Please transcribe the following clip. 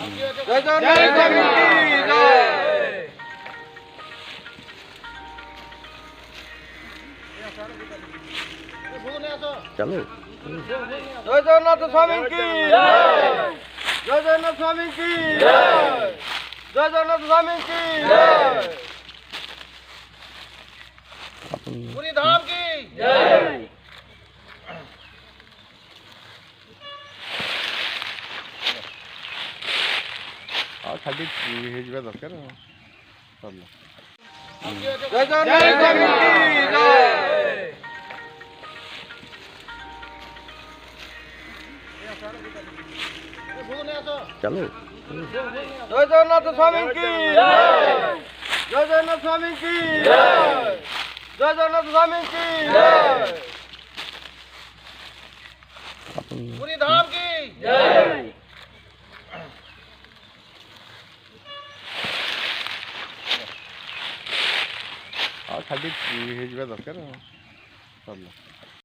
जय जगन्नाथ स्वामी की जय। चलो जय जगन्नाथ स्वामी की जय। जय जगन्नाथ स्वामी की जय। जय जगन्नाथ स्वामी की जय। पूरी धाम की जय। खाली हेजिबा दरकार सरला। जय जगन्नाथ स्वामी की जय। चलो जय जगन्नाथ स्वामी की जय। जय जगन्नाथ स्वामी की जय। जय जगन्नाथ स्वामी की जय। पूरी धाम की जय। खाली हेजिबा दरकार सरला।